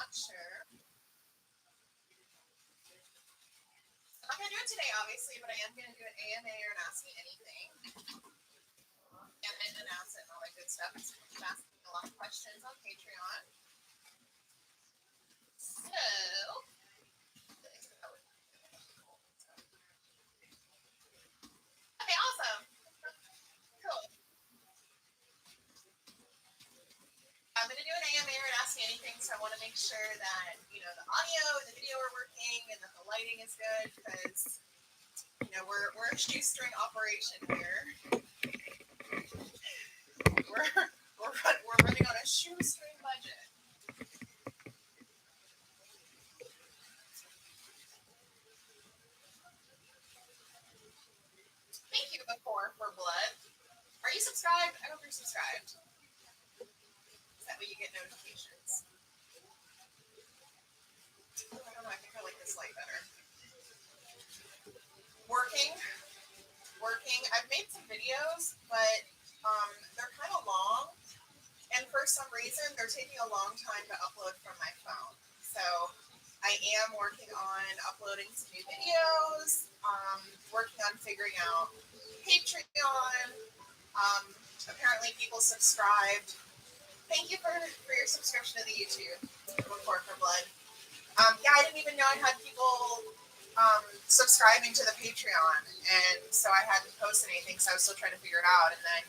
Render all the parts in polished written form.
not sure. I'm not going to do it today, obviously, but I am going to do an AMA or an Ask Me Anything. And announce it and all that good stuff. So keep asking me a lot of questions on Patreon. So, okay, awesome. Cool. I'm going to do an AMA or an Ask Me Anything, so I want to make sure that, the audio and the video are working and that the lighting is good because, we're a shoestring operation here. We're running on a shoestring budget. Thank you before for blood. Are you subscribed? I hope you're subscribed. That way you get notifications. I don't know, I think I like this light better. Working. I've made some videos, but they're kind of long. And for some reason, they're taking a long time to upload from my phone. So I am working on uploading some new videos, working on figuring out Patreon. Apparently people subscribed. Thank you for your subscription to the YouTube Before for Blood. Yeah, I didn't even know I had people subscribing to the Patreon, and so I hadn't posted anything, so I was still trying to figure it out. And then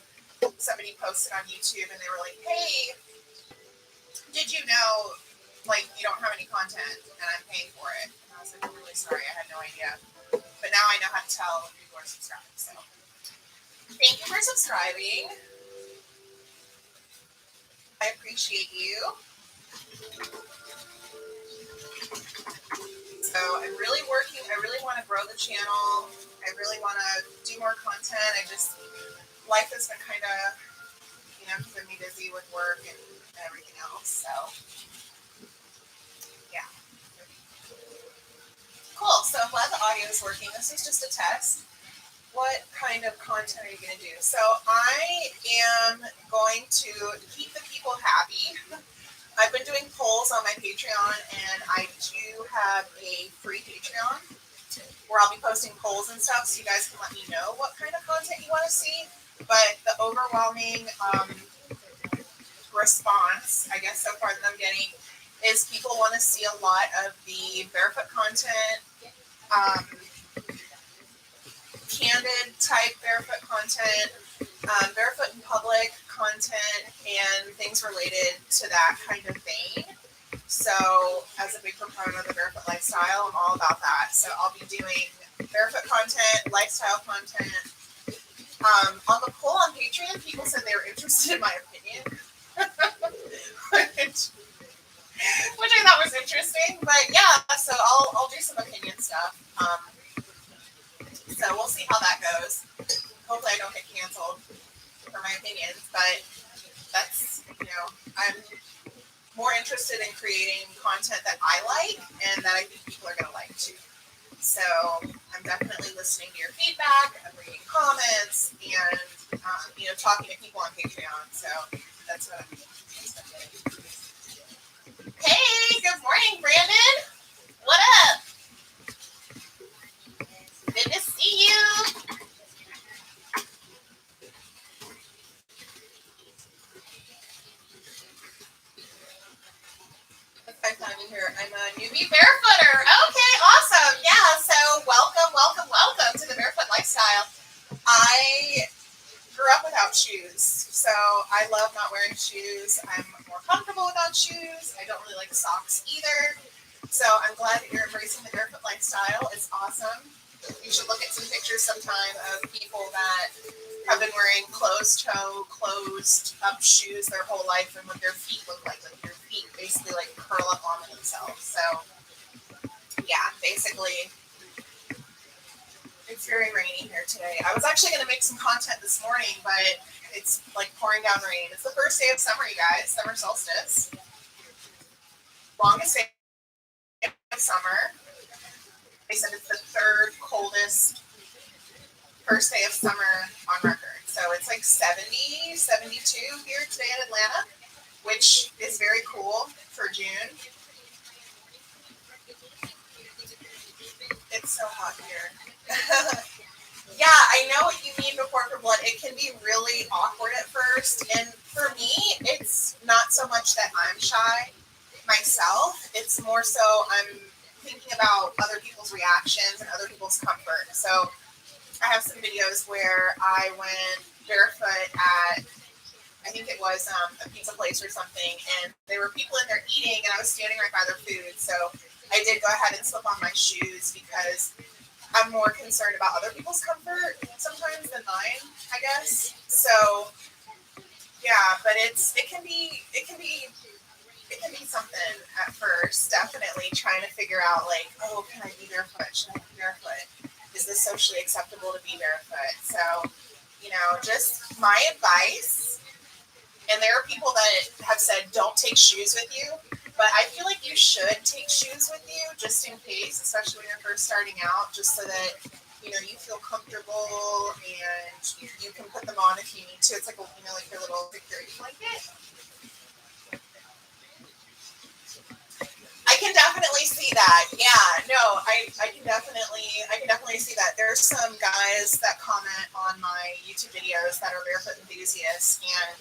somebody posted on YouTube, and they were like, "Hey, did you know, you don't have any content, and I'm paying for it?" And I was like, "I'm really sorry, I had no idea." But now I know how to tell if people are subscribed. So thank you for subscribing. I appreciate you. So I'm really working. I really want to grow the channel. I really want to do more content. Life has been kind of, keeping me busy with work and everything else. So, yeah. Cool. So I'm glad the audio is working. This is just a test. What kind of content are you going to do? So I am going to keep the people happy. I've been doing polls on my Patreon, and I do have a free Patreon where I'll be posting polls and stuff, so you guys can let me know what kind of content you want to see. But the overwhelming response, I guess, so far that I'm getting is people want to see a lot of the barefoot content, candid type barefoot content, barefoot in public content, and things related to that kind of vein. So as a big proponent of the barefoot lifestyle, I'm all about that. So I'll be doing barefoot content, lifestyle content. On the poll on Patreon, people said they were interested in my opinion, which I thought was interesting. But yeah, so I'll do some opinion stuff. So we'll see how that goes. Hopefully I don't get canceled for my opinions, but that's, I'm more interested in creating content that I like and that I think people are going to like too. So I'm definitely listening to your feedback, I'm reading comments, and, talking to people on Patreon. So that's what I'm doing. Hey, good morning, Brandon. What up? Good to see you. I found you here. I'm a newbie barefooter. Okay, awesome. Yeah, so welcome to the Barefoot Lifestyle. I grew up without shoes, so I love not wearing shoes. I'm more comfortable without shoes. I don't really like socks either. So I'm glad that you're embracing the barefoot lifestyle. It's awesome. You should look at some pictures sometime of people that have been wearing closed-toe, closed-up shoes their whole life and what their feet look like. Like your feet basically like curl up on themselves. So yeah, basically it's very rainy here today. I was actually going to make some content this morning, but it's like pouring down rain. It's the first day of summer, you guys. Summer solstice. Longest day of summer. They said it's the third coldest first day of summer on record. So it's like 70, 72 here today in Atlanta, which is very cool for June. so hot here. Yeah, I know what you mean before for blood. It can be really awkward at first. And for me, it's not so much that I'm shy myself. It's more so I'm thinking about other people's reactions and other people's comfort. So I have some videos where I went barefoot at, I think it was a pizza place or something, and there were people in there eating, and I was standing right by their food. So I did go ahead and slip on my shoes because I'm more concerned about other people's comfort sometimes than mine, I guess. So yeah, but it can be something at first. Definitely trying to figure out like, oh, can I be barefoot? Should I be barefoot? Is this socially acceptable to be barefoot? So, just my advice. And there are people that have said don't take shoes with you, but I feel like you should take shoes with you just in case, especially when you're first starting out, just so that you feel comfortable and you can put them on if you need to. It's like like your little security blanket. I can definitely see that. Yeah, no, I can definitely see that. There's some guys that comment on my YouTube videos that are barefoot enthusiasts, and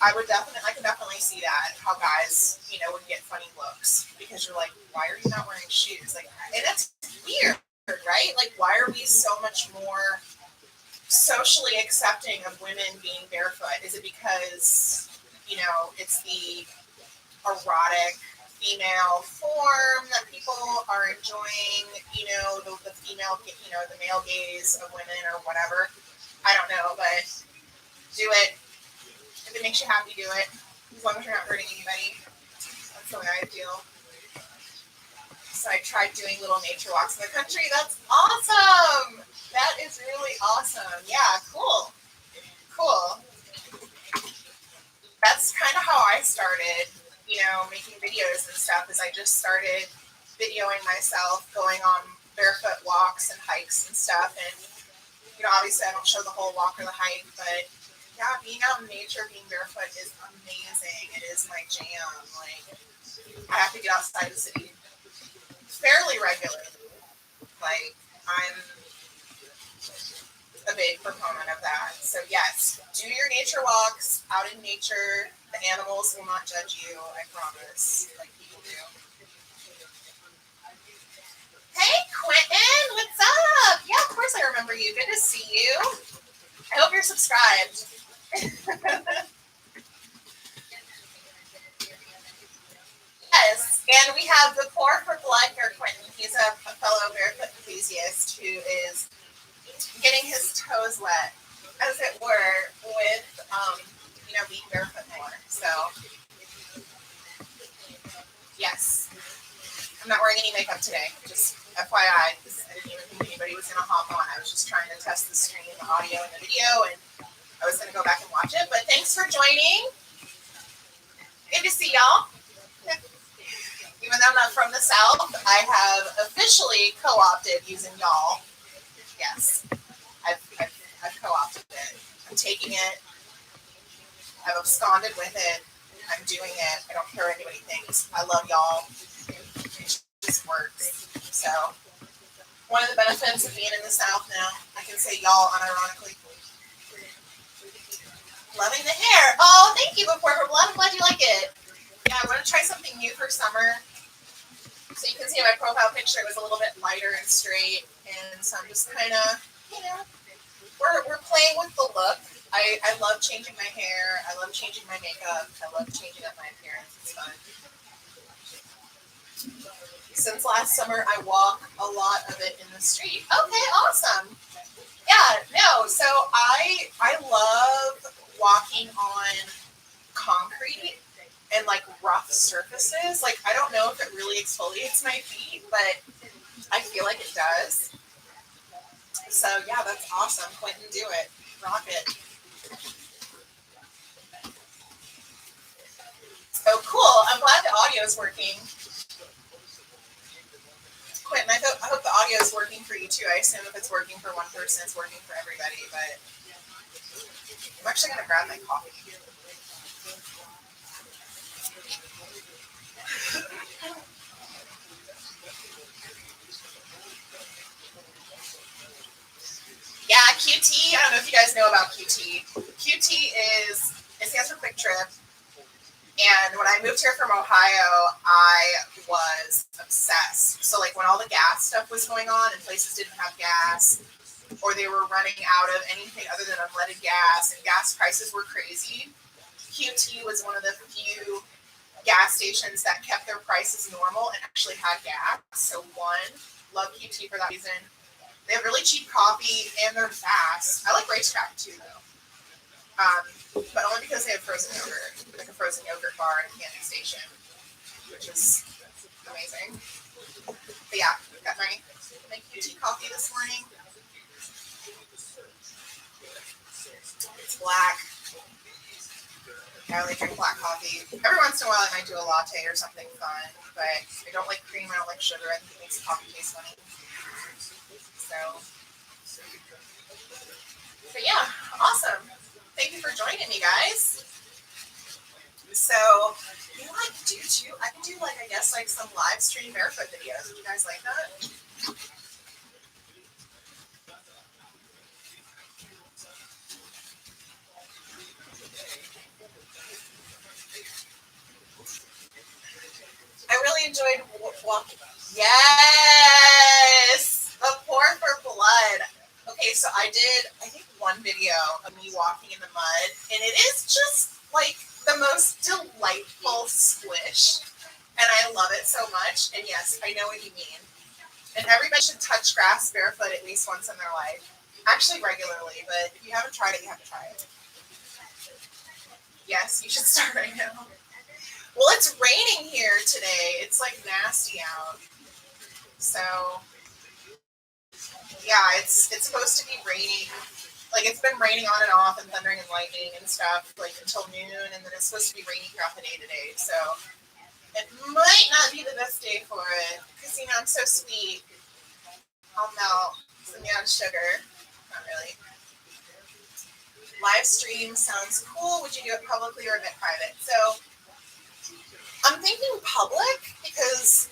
I can definitely see that, how guys, would get funny looks because you're like, why are you not wearing shoes? Like, and that's weird, right? Like, why are we so much more socially accepting of women being barefoot? Is it because, it's the erotic female form that people are enjoying, the female, the male gaze of women or whatever? I don't know, but do it. If it makes you happy, do it. As long as you're not hurting anybody. That's the way I feel. So I tried doing little nature walks in the country. That's awesome. That is really awesome. Yeah, cool. Cool. That's kind of how I started, making videos and stuff, is I just started videoing myself going on barefoot walks and hikes and stuff. And, obviously I don't show the whole walk or the hike, but yeah, being out in nature, being barefoot is amazing. It is my jam. Like, I have to get outside the city fairly regularly. Like, I'm a big proponent of that. So yes, do your nature walks out in nature. The animals will not judge you, I promise, like people do. Hey, Quentin, what's up? Yeah, of course I remember you. Good to see you. I hope you're subscribed. Yes, and we have the Pour for Blood here, Quentin. He's a fellow barefoot enthusiast who is getting his toes wet, as it were, with being barefoot more. So yes, I'm not wearing any makeup today. Just FYI, because I didn't even think anybody was gonna hop on. I was just trying to test the screen, the audio, and the video, and I was gonna go back and watch it. But thanks for joining. Good to see y'all. Even though I'm not from the South, I have officially co-opted using y'all. Yes, I've co-opted it. I'm taking it. I've absconded with it. I'm doing it. I don't care what anybody thinks. I love y'all. It just works. So, one of the benefits of being in the South now, I can say y'all unironically. Loving the hair. Oh, thank you, Before for Blood. I'm glad you like it. Yeah, I want to try something new for summer. So you can see my profile picture was a little bit lighter and straight, and so I'm just kind of, we're playing with the look. I love changing my hair. I love changing my makeup. I love changing up my appearance. It's fun. Since last summer, I walk a lot of it in the street. Okay, awesome. Yeah, no. So I love walking on concrete and like rough surfaces. Like, I don't know if it really exfoliates my feet, but I feel like it does. So yeah, that's awesome. Quentin, do it. Rock it. Oh, cool. I'm glad the audio is working. Quentin, I hope the audio is working for you too. I assume if it's working for one person, it's working for everybody, but I'm actually going to grab my coffee. QT, I don't know if you guys know about QT. QT it stands for Quick Trip. And when I moved here from Ohio, I was obsessed. So like when all the gas stuff was going on and places didn't have gas, or they were running out of anything other than unleaded gas, and gas prices were crazy, QT was one of the few gas stations that kept their prices normal and actually had gas. So one, love QT for that reason. They have really cheap coffee and they're fast. I like Racetrack too though. But only because they have frozen yogurt, like a frozen yogurt bar and a candy station, which is amazing. But yeah, got my QT coffee this morning. It's black. I only drink black coffee. Every once in a while I might do a latte or something fun, but I don't like cream, I don't like sugar. I think it makes coffee taste funny. But yeah, awesome. Thank you for joining me, guys. So, you know what I can do too? I can do like, I guess, like some live stream barefoot videos. Would you guys like that? I really enjoyed walking. Yes! A pour for blood. Okay, so I think one video of me walking in the mud, and it is just like the most delightful squish. And I love it so much. And yes, I know what you mean. And everybody should touch grass barefoot at least once in their life. Actually, regularly, but if you haven't tried it, you have to try it. Yes, you should start right now. Well, it's raining here today. It's like nasty out. So, yeah, it's supposed to be raining. Like, it's been raining on and off and thundering and lightning and stuff, like, until noon. And then it's supposed to be raining throughout the day today. So, it might not be the best day for it. Because, you know, I'm so sweet. I'll melt some down sugar. Not really. Live stream sounds cool. Would you do it publicly or a bit private? So, I'm thinking public because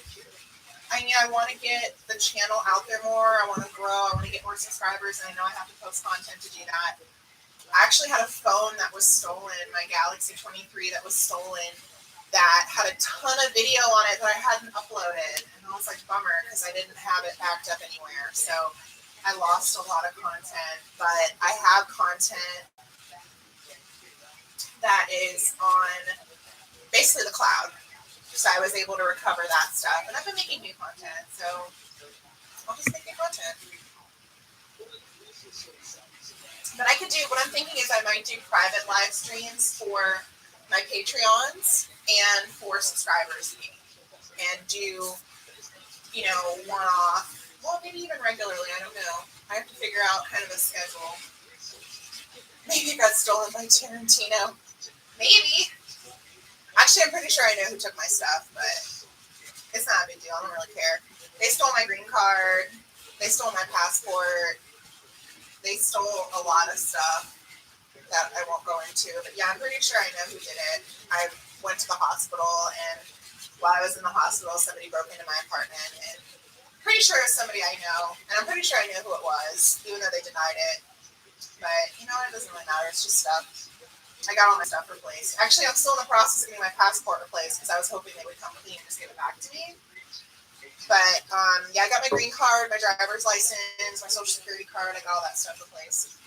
I want to get the channel out there more. I want to grow. I want to get more subscribers, and I know I have to post content to do that. I actually had a phone that was stolen, my Galaxy 23 that was stolen, that had a ton of video on it that I hadn't uploaded. And I was like, bummer, because I didn't have it backed up anywhere. So I lost a lot of content, but I have content that is on basically the cloud. So I was able to recover that stuff. And I've been making new content, so I'll just make new content. But I could do, what I'm thinking is I might do private live streams for my Patreons and for subscribers and do, you know, one-off, well, maybe even regularly, I don't know. I have to figure out kind of a schedule. Maybe it got stolen by Tarantino. Maybe. Actually, I'm pretty sure I know who took my stuff, but it's not a big deal. I don't really care. They stole my green card. They stole my passport. They stole a lot of stuff that I won't go into. But yeah, I'm pretty sure I know who did it. I went to the hospital, and while I was in the hospital, somebody broke into my apartment. And I'm pretty sure it's somebody I know. And I'm pretty sure I knew who it was, even though they denied it. But, you know, it doesn't really matter. It's just stuff. I got all my stuff replaced. Actually, I'm still in the process of getting my passport replaced because I was hoping they would come clean and just give it back to me. But, yeah, I got my green card, my driver's license, my social security card. I got all that stuff replaced.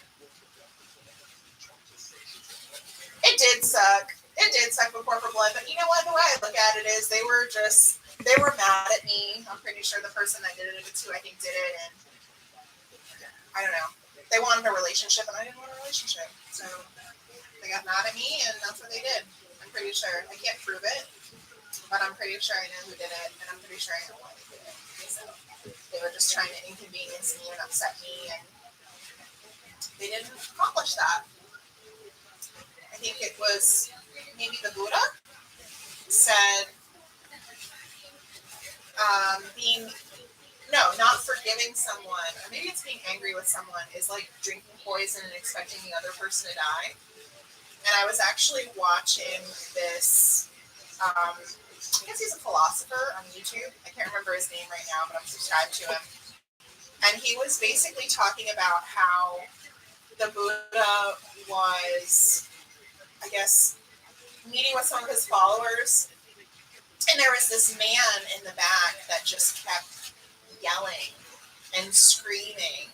It did suck. It did suck before for blood. But you know what? The way I look at it is they were mad at me. I'm pretty sure the person that did it, if it's who I think did it. And I don't know. They wanted a relationship, and I didn't want a relationship. So they got mad at me, and that's what they did. I'm pretty sure. I can't prove it, but I'm pretty sure I know who did it, and I'm pretty sure I know why they did it. So they were just trying to inconvenience me and upset me, and they didn't accomplish that. I think it was maybe the Buddha said not forgiving someone, or maybe it's being angry with someone, is like drinking poison and expecting the other person to die. And I was actually watching this, I guess he's a philosopher on YouTube. I can't remember his name right now, but I'm subscribed to him. And he was basically talking about how the Buddha was, I guess, meeting with some of his followers, and there was this man in the back that just kept yelling and screaming